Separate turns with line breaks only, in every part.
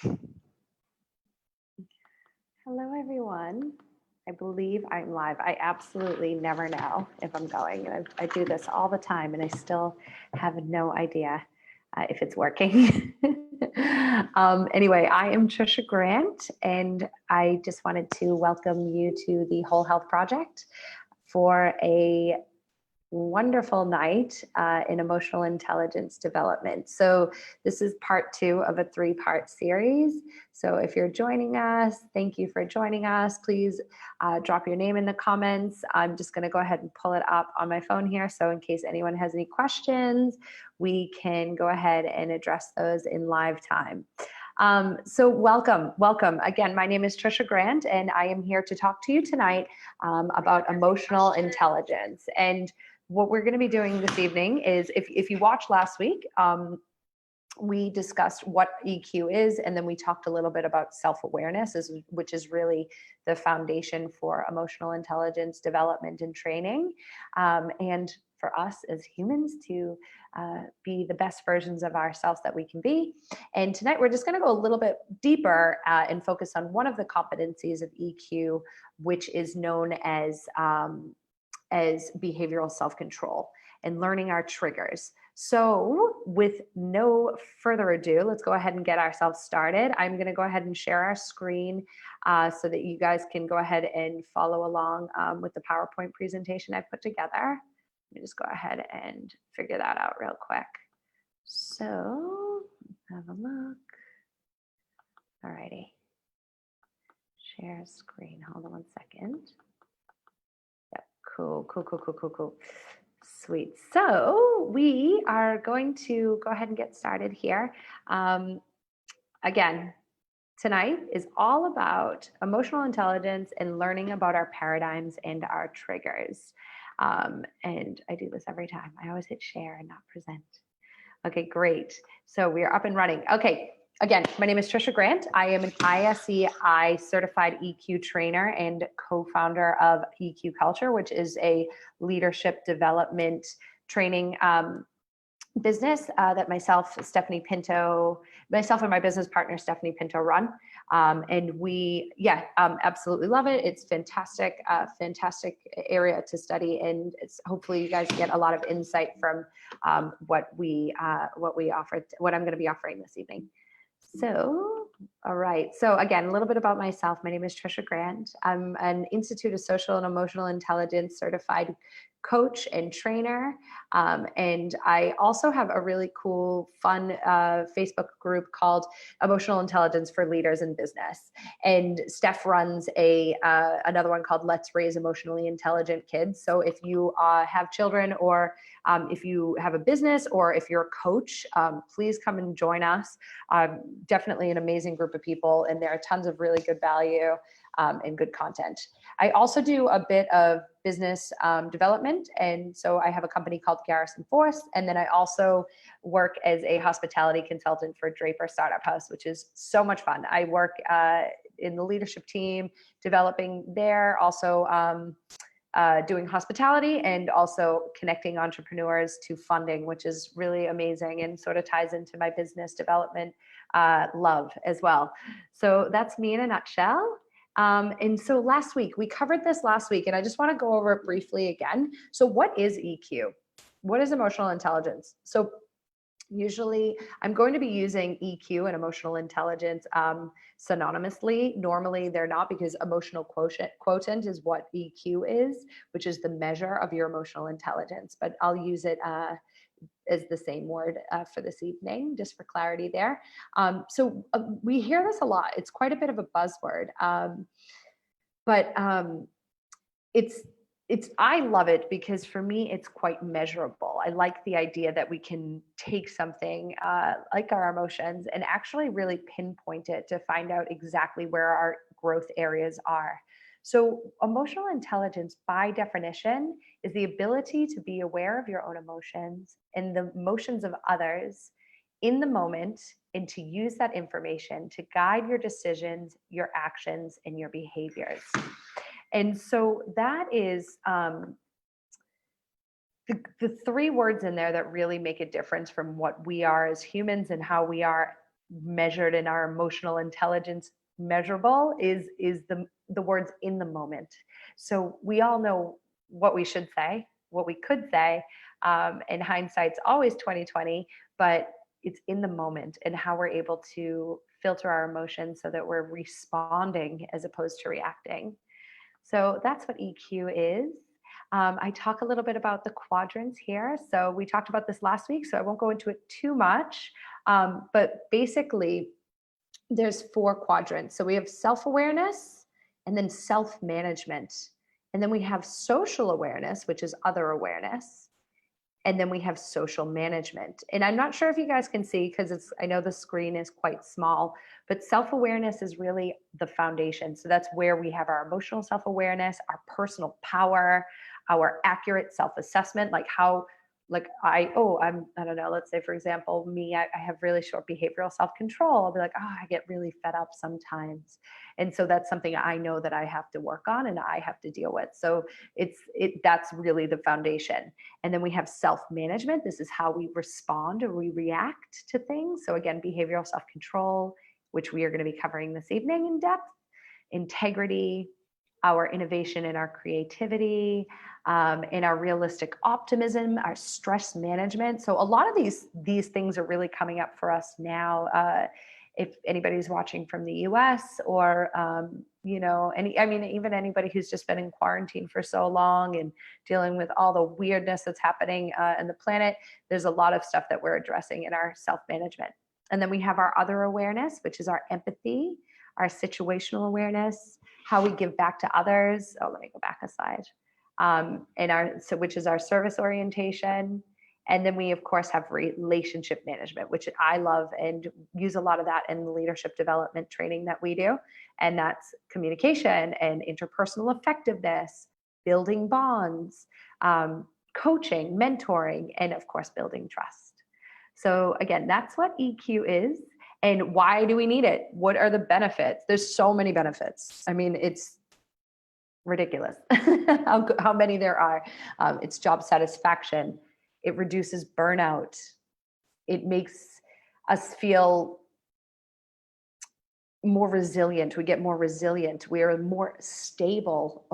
Hello, everyone. I believe I'm live. I absolutely never know if I'm going. And I do this all the time, and I still have no idea if it's working. Anyway, I am Tricia Grant, and I just wanted to welcome you to the Whole Health Project for a wonderful night in emotional intelligence development. So this is part 2 of a 3-part series. So if you're joining us, thank you for joining us. Please drop your name in the comments. I'm just going to go ahead and pull it up on my phone here. So in case anyone has any questions, we can go ahead and address those in live time. So welcome. Again, my name is Tricia Grant, and I am here to talk to you tonight about emotional intelligence. And what we're going to be doing this evening is, if you watched last week, we discussed what EQ is, and then we talked a little bit about self-awareness, which is really the foundation for emotional intelligence development and training, and for us as humans to be the best versions of ourselves that we can be. And tonight we're just going to go a little bit deeper and focus on one of the competencies of EQ, which is known as behavioral self-control and learning our triggers. So with no further ado, let's go ahead and get ourselves started. I'm going to go ahead and share our screen so that you guys can go ahead and follow along with the PowerPoint presentation I put together. Let me just go ahead and figure that out real quick. So have a look. All righty. Share screen. Hold on one second. Cool. Sweet. So we are going to go ahead and get started here. Again, tonight is all about emotional intelligence and learning about our paradigms and our triggers. And I do this every time. I always hit share and not present. Okay, great. So we are up and running. Okay. Again, my name is Tricia Grant. I am an ISEI certified EQ trainer and co-founder of EQ Culture, which is a leadership development training business that myself and my business partner, Stephanie Pinto, run. And we, absolutely love it. It's fantastic, fantastic area to study. And hopefully you guys get a lot of insight from what I'm going to be offering this evening. So, all right. So again, a little bit about myself. My name is Tricia Grant. I'm an Institute of Social and Emotional Intelligence certified coach and trainer. And I also have a really cool, fun Facebook group called Emotional Intelligence for Leaders in Business. And Steph runs another one called Let's Raise Emotionally Intelligent Kids. So if you have children, or if you have a business, or if you're a coach, please come and join us. Definitely an amazing group of people, and there are tons of really good value and good content. I also do a bit of business development. And so I have a company called Garrison Force. And then I also work as a hospitality consultant for Draper Startup House, which is so much fun. I work in the leadership team, developing there, also doing hospitality, and also connecting entrepreneurs to funding, which is really amazing and sort of ties into my business development love as well. So that's me in a nutshell. And so last week, we covered this last week, and I just want to go over it briefly again. So what is EQ? What is emotional intelligence? So usually I'm going to be using EQ and emotional intelligence synonymously. Normally they're not, because emotional quotient is what EQ is, which is the measure of your emotional intelligence. But I'll use it as the same word for this evening, just for clarity there. So we hear this a lot. It's quite a bit of a buzzword, but I love it because for me, it's quite measurable. I like the idea that we can take something like our emotions and actually really pinpoint it to find out exactly where our growth areas are. So emotional intelligence, by definition, is the ability to be aware of your own emotions and the emotions of others in the moment, and to use that information to guide your decisions, your actions, and your behaviors. And so that is the 3 words in there that really make a difference from what we are as humans and how we are measured in our emotional intelligence measurable is the words in the moment. So we all know what we should say, what we could say, and hindsight's always 2020, but it's in the moment and how we're able to filter our emotions so that we're responding as opposed to reacting. So that's what EQ is. I talk a little bit about the quadrants here. So we talked about this last week, so I won't go into it too much. But basically, there's 4 quadrants. So we have self-awareness and then self-management. And then we have social awareness, which is other awareness. And then we have social management. And I'm not sure if you guys can see because I know the screen is quite small, but self-awareness is really the foundation. So that's where we have our emotional self-awareness, our personal power, our accurate self-assessment, like how, like I don't know, let's say for example, me, I have really short behavioral self-control. I'll be like, I get really fed up sometimes. And so that's something I know that I have to work on and I have to deal with. So that's really the foundation. And then we have self-management. This is how we respond or we react to things. So again, behavioral self-control, which we are going to be covering this evening in depth, integrity, our innovation and our creativity, and our realistic optimism, our stress management. So a lot of these things are really coming up for us now. If anybody's watching from the US or, even anybody who's just been in quarantine for so long and dealing with all the weirdness that's happening in the planet, there's a lot of stuff that we're addressing in our self-management. And then we have our other awareness, which is our empathy, our situational awareness, how we give back to others. Oh, let me go back a slide. Which is our service orientation. And then we, of course, have relationship management, which I love and use a lot of that in the leadership development training that we do. And that's communication and interpersonal effectiveness, building bonds, coaching, mentoring, and of course, building trust. So again, that's what EQ is. And why do we need it? What are the benefits? There's so many benefits. I mean, it's ridiculous how many there are. It's job satisfaction. It reduces burnout. It makes us feel more resilient. We get more resilient. We are more stable.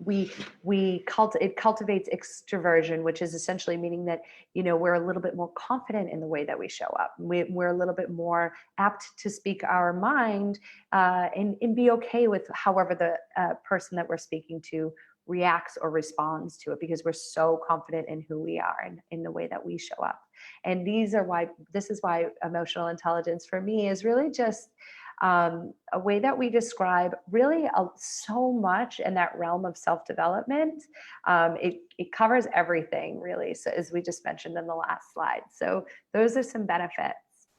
It cultivates extroversion, which is essentially meaning that, we're a little bit more confident in the way that we show up. We're a little bit more apt to speak our mind and be okay with however the person that we're speaking to reacts or responds to it, because we're so confident in who we are and in the way that we show up. And this is why emotional intelligence for me is really just a way that we describe really so much in that realm of self-development. It covers everything really. So as we just mentioned in the last slide. So those are some benefits.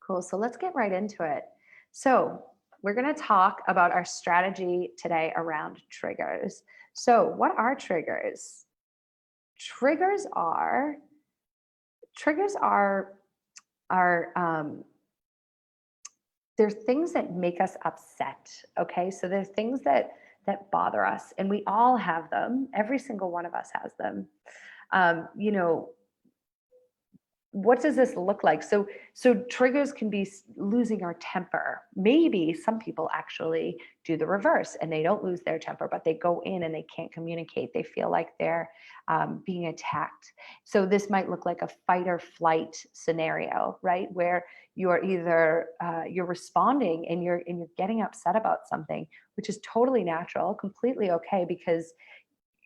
Cool. So let's get right into it. So we're going to talk about our strategy today around triggers. So what are triggers? Triggers are they're things that make us upset. Okay. So they're things that bother us, and we all have them. Every single one of us has them. What does this look like? So triggers can be losing our temper. Maybe some people actually do the reverse and they don't lose their temper, but they go in and they can't communicate. They feel like they're being attacked. So this might look like a fight or flight scenario, right? Where you're either you're responding and you're getting upset about something, which is totally natural, completely okay, because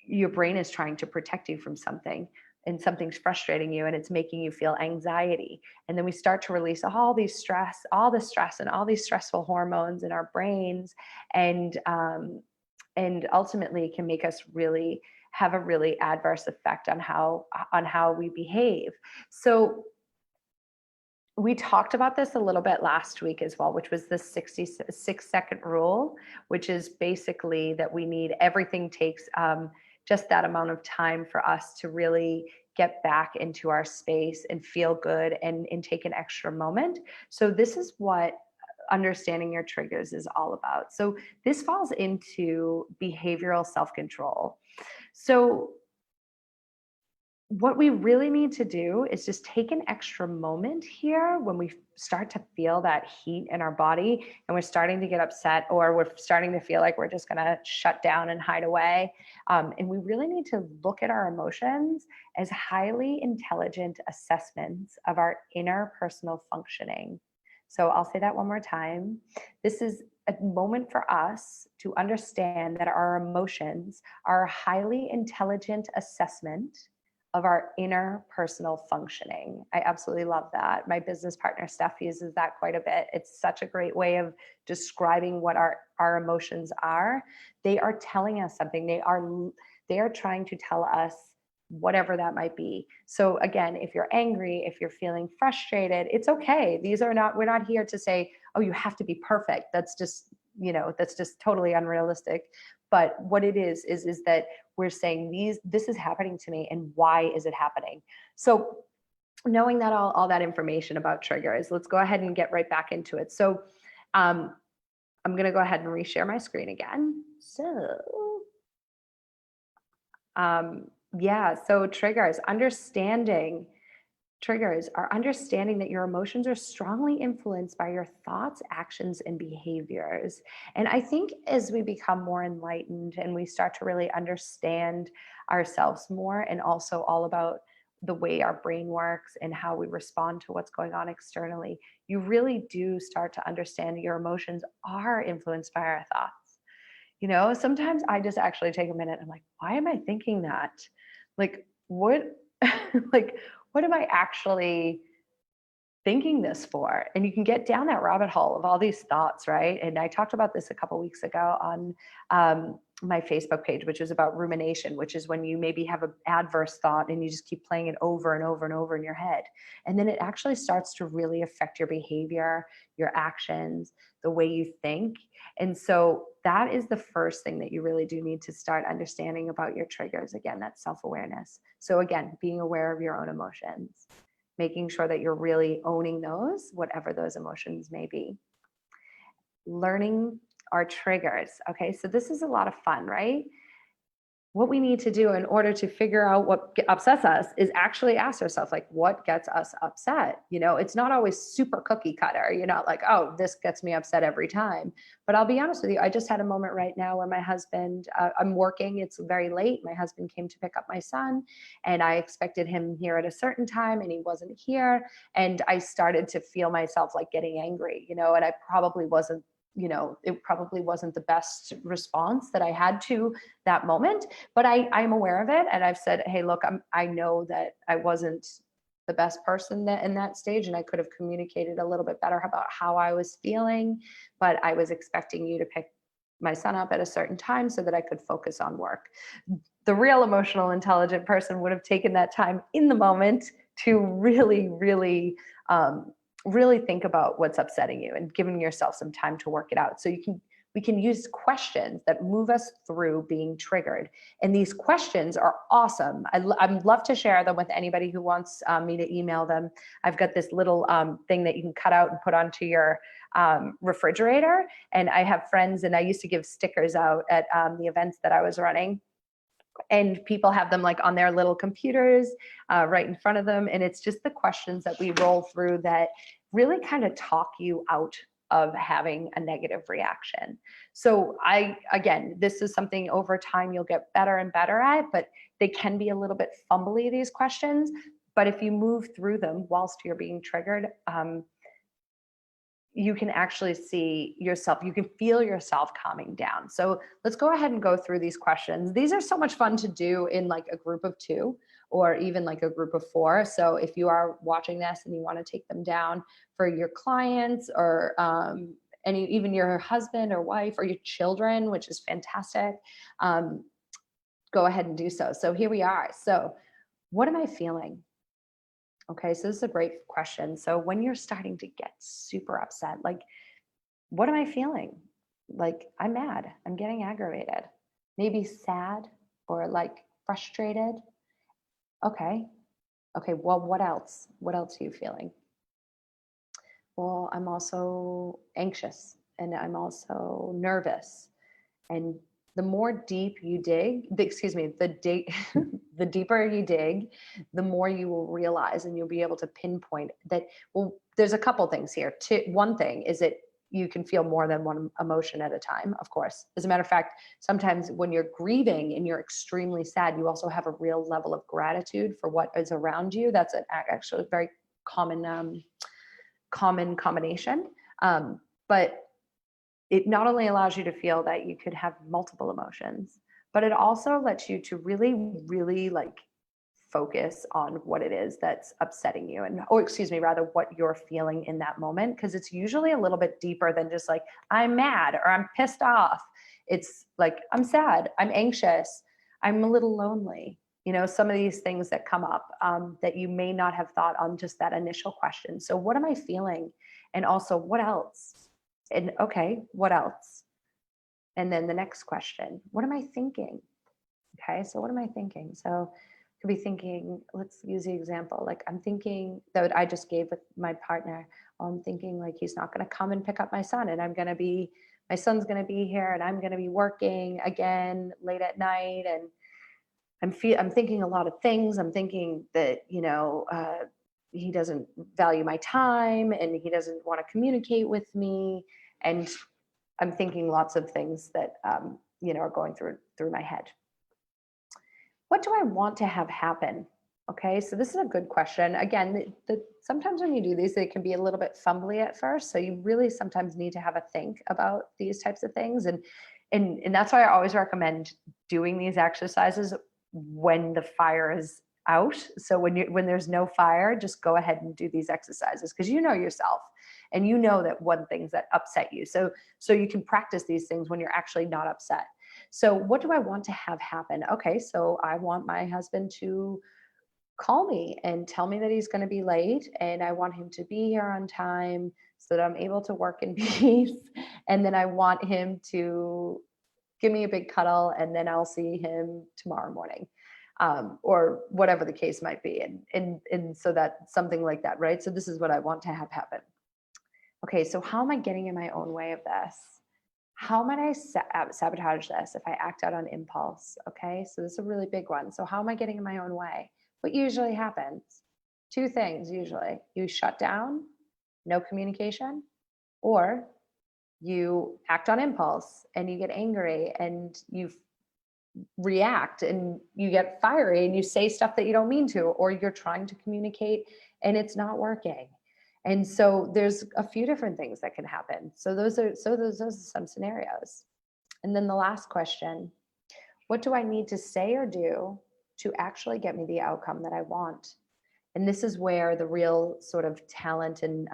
your brain is trying to protect you from something, and something's frustrating you and it's making you feel anxiety. And then we start to release all the stress and all these stressful hormones in our brains, and ultimately can make us really have a really adverse effect on how we behave. So we talked about this a little bit last week as well, which was the 66-second rule, which is basically that everything takes just that amount of time for us to really get back into our space and feel good and take an extra moment. So this is what understanding your triggers is all about. So this falls into behavioral self-control. So what we really need to do is just take an extra moment here when we start to feel that heat in our body and we're starting to get upset, or we're starting to feel like we're just going to shut down and hide away. And we really need to look at our emotions as highly intelligent assessments of our inner personal functioning. So I'll say that one more time. This is a moment for us to understand that our emotions are a highly intelligent assessment of our inner personal functioning. I absolutely love that. My business partner, Steph, uses that quite a bit. It's such a great way of describing what our emotions are. They are telling us something. They are trying to tell us whatever that might be. So again, if you're angry, if you're feeling frustrated, it's okay. We're not here to say, oh, you have to be perfect. That's just totally unrealistic. But what it is that we're saying this is happening to me, and why is it happening? So knowing that all that information about triggers, let's go ahead and get right back into it. So I'm going to go ahead and reshare my screen again. So so triggers are understanding that your emotions are strongly influenced by your thoughts, actions, and behaviors. And I think as we become more enlightened and we start to really understand ourselves more, and also all about the way our brain works and how we respond to what's going on externally, you really do start to understand that your emotions are influenced by our thoughts. Sometimes I just actually take a minute. I'm like, why am I thinking that? Like, what, like, what am I actually thinking this for? And you can get down that rabbit hole of all these thoughts, right? And I talked about this a couple of weeks ago on my Facebook page, which is about rumination, which is when you maybe have an adverse thought and you just keep playing it over and over and over in your head. And then it actually starts to really affect your behavior, your actions, the way you think. And so that is the first thing that you really do need to start understanding about your triggers. Again, that's self-awareness. So again, being aware of your own emotions, making sure that you're really owning those, whatever those emotions may be. Learning our triggers. Okay, so this is a lot of fun, right? What we need to do in order to figure out what upsets us is actually ask ourselves, like, what gets us upset? It's not always super cookie cutter. You're not like, oh, this gets me upset every time. But I'll be honest with you, I just had a moment right now where my husband, I'm working, it's very late. My husband came to pick up my son, and I expected him here at a certain time, and he wasn't here. And I started to feel myself like getting angry, and I probably wasn't, it probably wasn't the best response that I had to that moment, but I'm aware of it. And I've said, hey, look, I know that I wasn't the best person in that stage, and I could have communicated a little bit better about how I was feeling, but I was expecting you to pick my son up at a certain time so that I could focus on work. The real emotional intelligent person would have taken that time in the moment to really, really, really think about what's upsetting you and giving yourself some time to work it out. So we can use questions that move us through being triggered. And these questions are awesome. I'd love to share them with anybody who wants me to email them. I've got this little thing that you can cut out and put onto your refrigerator. And I have friends, and I used to give stickers out at the events that I was running. And people have them like on their little computers right in front of them. And it's just the questions that we roll through that really kind of talk you out of having a negative reaction. So again, this is something over time you'll get better and better at, but they can be a little bit fumbly, these questions. But if you move through them whilst you're being triggered, you can actually see yourself, you can feel yourself calming down. So let's go ahead and go through these questions. These are so much fun to do in like a group of 2 or even like a group of 4. So if you are watching this and you want to take them down for your clients or even your husband or wife or your children, which is fantastic, go ahead and do so. So here we are. So what am I feeling? Okay, so this is a great question. So when you're starting to get super upset, like, what am I feeling? Like, I'm mad, I'm getting aggravated, maybe sad or like frustrated. Okay, well, what else? What else are you feeling? Well, I'm also anxious, and I'm also nervous, and the more deep you dig, the deeper you dig, the more you will realize and you'll be able to pinpoint that. Well, there's a couple things here. One thing is that you can feel more than one emotion at a time, of course. As a matter of fact, sometimes when you're grieving and you're extremely sad, you also have a real level of gratitude for what is around you. That's actually a very common combination. But it not only allows you to feel that you could have multiple emotions, but it also lets you to really, really like focus on what it is that's upsetting you, and, or excuse me, rather what you're feeling in that moment. Cause it's usually a little bit deeper than just like, I'm mad or I'm pissed off. It's like, I'm sad, I'm anxious, I'm a little lonely. Some of these things that come up that you may not have thought on just that initial question. So what am I feeling? And also what else? And okay, what else? And then the next question, what am I thinking? Okay, so what am I thinking? So I could be thinking, let's use the example, like I'm thinking that I just gave with my partner. I'm thinking like he's not going to come and pick up my son, and my son's going to be here, and I'm going to be working again late at night, and I'm thinking a lot of things. I'm thinking that he doesn't value my time, and he doesn't want to communicate with me, and I'm thinking lots of things that are going through my head. What do I want to have happen? Okay, so this is a good question. Again, sometimes when you do these, they can be a little bit fumbly at first. So you really sometimes need to have a think about these types of things. And that's why I always recommend doing these exercises when the fire is out. So when there's no fire, just go ahead and do these exercises, because you know yourself and you know that one things that upset you. So you can practice these things when you're actually not upset. So what do I want to have happen? Okay, so I want my husband to call me and tell me that he's going to be late, and I want him to be here on time so that I'm able to work in peace. And then I want him to give me a big cuddle, and then I'll see him tomorrow morning, or whatever the case might be. And so that something like that, right? So this is what I want to have happen. Okay, so how am I getting in my own way of this? How might I sabotage this if I act out on impulse? Okay, so this is a really big one. So how am I getting in my own way? What usually happens? Two things usually. You shut down, no communication, or you act on impulse and you get angry and you react and you get fiery and you say stuff that you don't mean to, or you're trying to communicate and it's not working. And so there's a few different things that can happen. So those are some scenarios. And then the last question, what do I need to say or do to actually get me the outcome that I want? And this is where the real sort of talent and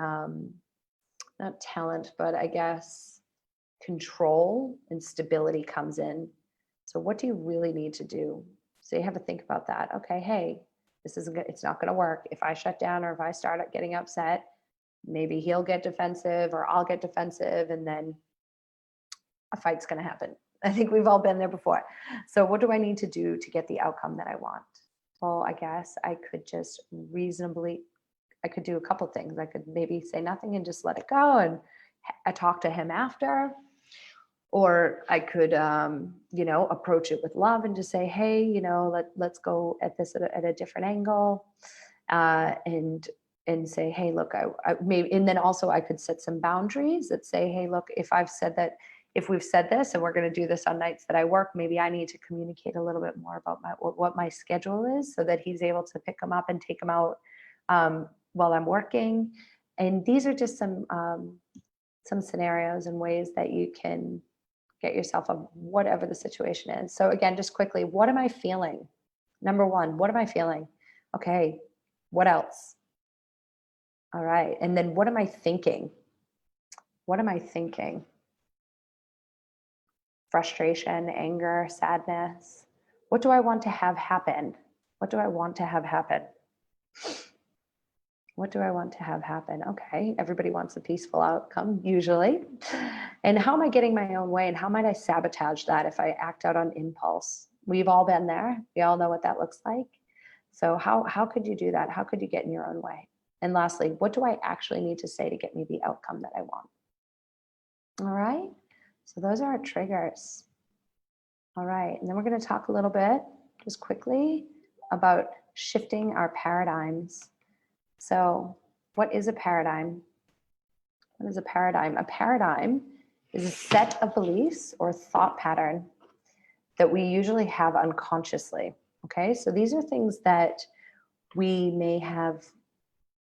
not talent, but I guess control and stability comes in. So what do you really need to do? So you have to think about that. Okay, hey, it's not going to work. If I shut down or if I start getting upset, maybe he'll get defensive or I'll get defensive, and then a fight's going to happen. I think we've all been there before. So what do I need to do to get the outcome that I want? Well, I guess I could do a couple things. I could maybe say nothing and just let it go, and I talk to him after. Or I could, approach it with love and just say, hey, let's go at this at a different angle, and say, hey, look, I maybe, and then also I could set some boundaries that say, hey, look, if we've said this and we're going to do this on nights that I work, maybe I need to communicate a little bit more about what my schedule is, so that he's able to pick them up and take them out while I'm working. And these are just some scenarios and ways that you can get yourself of whatever the situation is. So again, just quickly, what am I feeling? Number one, what am I feeling? Okay, what else? All right, and then what am I thinking? What am I thinking? Frustration, anger, sadness. What do I want to have happen? What do I want to have happen? What do I want to have happen? Okay, everybody wants a peaceful outcome, usually. And how am I getting my own way? And how might I sabotage that if I act out on impulse? We've all been there. We all know what that looks like. So how could you do that? How could you get in your own way? And lastly, what do I actually need to say to get me the outcome that I want? All right. So those are our triggers. All right. And then we're going to talk a little bit, just quickly, about shifting our paradigms. So, what is a paradigm? What is a paradigm? A paradigm is a set of beliefs or thought pattern that we usually have unconsciously. Okay. So, these are things that we may have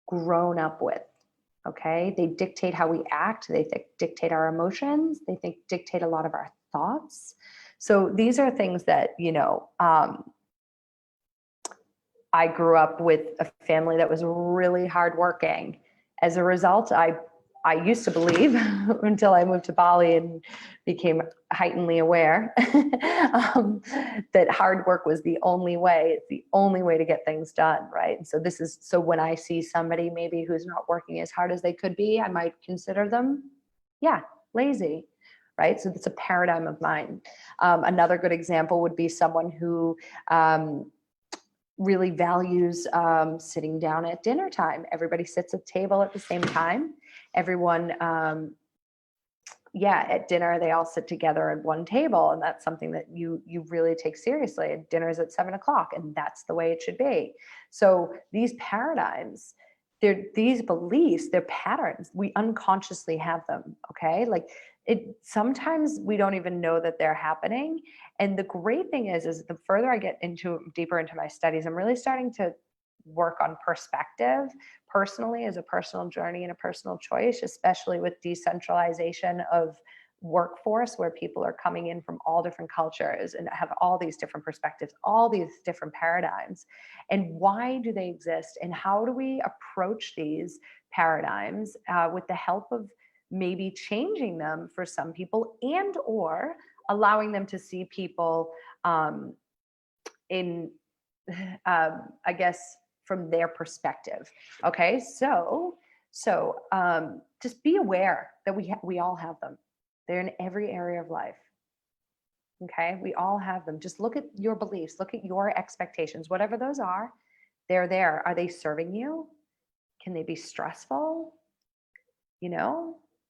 grown up with. Okay. They dictate how we act, they dictate our emotions, they dictate a lot of our thoughts. So these are things that, I grew up with a family that was really hardworking. As a result, I used to believe until I moved to Bali and became heightenedly aware that hard work was the only way. It's the only way to get things done, right? And so when I see somebody maybe who's not working as hard as they could be, I might consider them, lazy, right? So that's a paradigm of mine. Another good example would be someone who really values sitting down at dinner time. Everybody sits at the table at the same time. Everyone, at dinner, they all sit together at one table. And that's something that you really take seriously. Dinner's at 7:00, and that's the way it should be. So these paradigms, these beliefs, they're patterns. We unconsciously have them, okay? Like sometimes we don't even know that they're happening. And the great thing is the further I get deeper into my studies, I'm really starting to work on perspective personally as a personal journey and a personal choice, especially with decentralization of workforce, where people are coming in from all different cultures and have all these different perspectives, all these different paradigms. And why do they exist? And how do we approach these paradigms with the help of maybe changing them for some people, and or allowing them to see people in I guess from their perspective. Okay, so just be aware that we all have them. They're in every area of life. Okay, we all have them. Just look at your beliefs, look at your expectations, whatever those are. They're there. Are they serving you? Can they be stressful?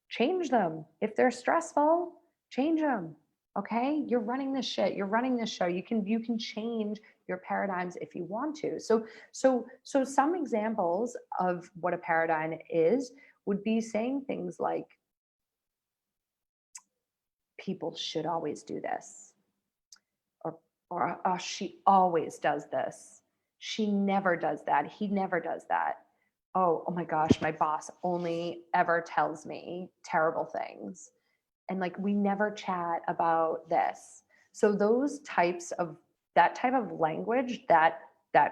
Change them. If they're stressful, change them. Okay, you're running this shit. You're running this show. You can change your paradigms if you want to. So some examples of what a paradigm is would be saying things like, people should always do this, or oh, she always does this. She never does that. He never does that. Oh my gosh, my boss only ever tells me terrible things. And like, we never chat about this. So that type of language, that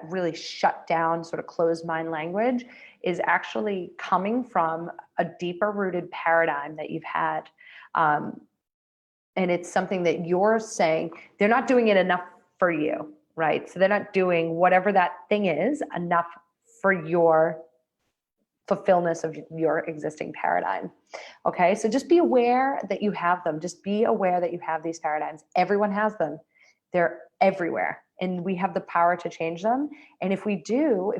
really shut down, sort of closed mind language, is actually coming from a deeper rooted paradigm that you've had. And it's something that you're saying, they're not doing it enough for you, right? So they're not doing whatever that thing is enough for your fulfillment of your existing paradigm. Okay, so just be aware that you have them. Just be aware that you have these paradigms. Everyone has them. They're everywhere, and we have the power to change them. And if we do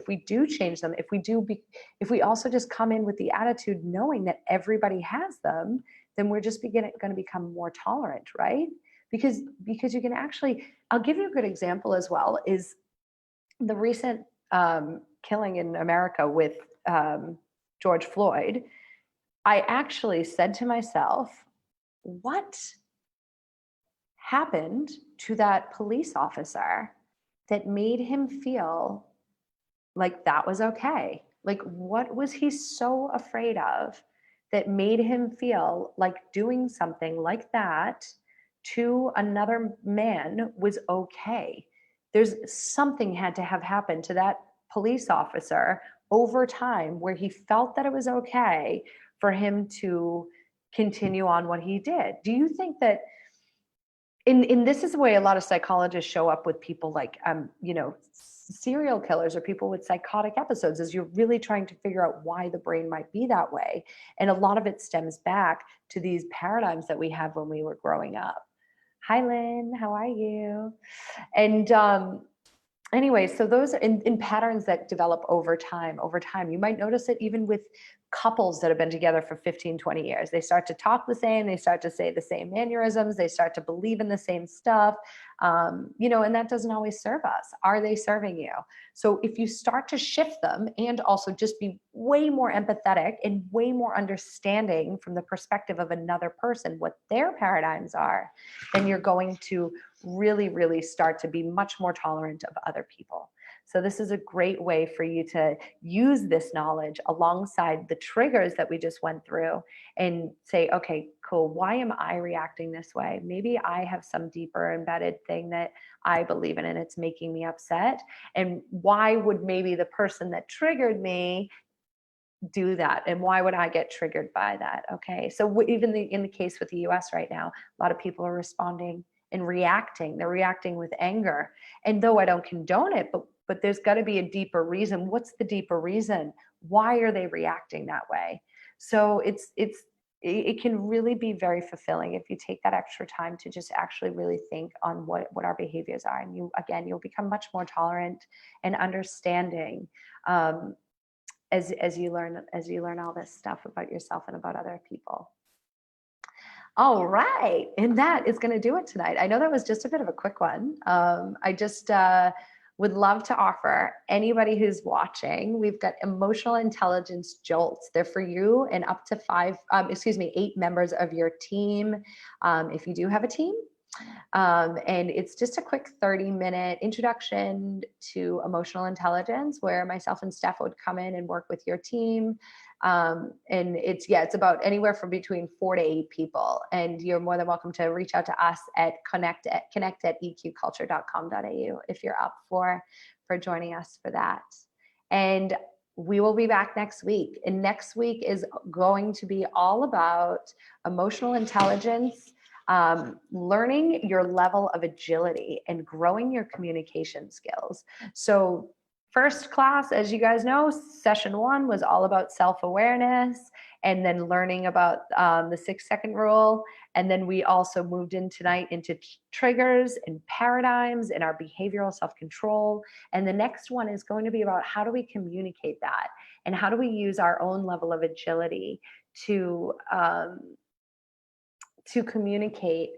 change them, if we also just come in with the attitude knowing that everybody has them, then we're just going to become more tolerant, right? Because you can actually, I'll give you a good example as well, is the recent killing in America with George Floyd. I actually said to myself, what happened to that police officer that made him feel like that was okay? Like, what was he so afraid of that made him feel like doing something like that to another man was okay? There's something had to have happened to that police officer over time where he felt that it was okay for him to continue on what he did. Do you think that in this is the way a lot of psychologists show up with people like serial killers or people with psychotic episodes, is you're really trying to figure out why the brain might be that way. And a lot of it stems back to these paradigms that we have when we were growing up. Hi, Lynn, how are you? And anyway, so those are in patterns that develop over time. You might notice it even with couples that have been together for 15, 20 years. They start to talk the same, they start to say the same mannerisms, they start to believe in the same stuff, and that doesn't always serve us. Are they serving you? So if you start to shift them and also just be way more empathetic and way more understanding from the perspective of another person, what their paradigms are, then you're going to really, really start to be much more tolerant of other people. So this is a great way for you to use this knowledge alongside the triggers that we just went through and say, okay, cool, why am I reacting this way? Maybe I have some deeper embedded thing that I believe in and it's making me upset. And why would maybe the person that triggered me do that, and why would I get triggered by that? Okay, so even in the case with the US right now, a lot of people are responding and reacting. They're reacting with anger, and though I don't condone it, but there's got to be a deeper reason. What's the deeper reason? Why are they reacting that way? So it can really be very fulfilling if you take that extra time to just actually really think on what our behaviors are, and you'll become much more tolerant and understanding, as you learn all this stuff about yourself and about other people. All right, and that is going to do it tonight. I know that was just a bit of a quick one. I just would love to offer anybody who's watching, we've got emotional intelligence jolts. They're for you and up to 8 members of your team, if you do have a team. And it's just a quick 30-minute introduction to emotional intelligence where myself and Steph would come in and work with your team. And it's about anywhere from between 4 to 8 people. And you're more than welcome to reach out to us at connect@eqculture.com.au if you're up for joining us for that. And we will be back next week. And next week is going to be all about emotional intelligence, learning your level of agility and growing your communication skills. So first class, as you guys know, session 1 was all about self-awareness and then learning about the 6-second rule. And then we also moved in tonight into triggers and paradigms and our behavioral self-control. And the next one is going to be about how do we communicate that and how do we use our own level of agility to communicate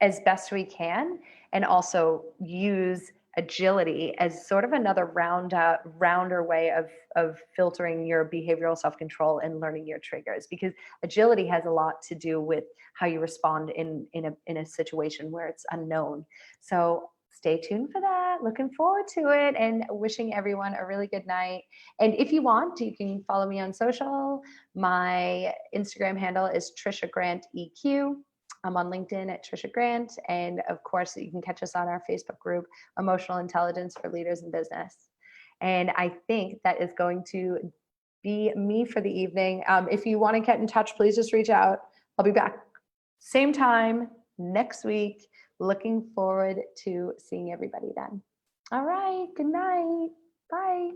as best we can, and also use agility as sort of another rounder way of filtering your behavioral self-control and learning your triggers, because agility has a lot to do with how you respond in a situation where it's unknown. So stay tuned for that. Looking forward to it, and wishing everyone a really good night. And if you want, you can follow me on social. My Instagram handle is Tricia Grant EQ. I'm on LinkedIn at Tricia Grant. And of course, you can catch us on our Facebook group, Emotional Intelligence for Leaders in Business. And I think that is going to be me for the evening. If you want to get in touch, please just reach out. I'll be back same time next week. Looking forward to seeing everybody then. All right. Good night. Bye.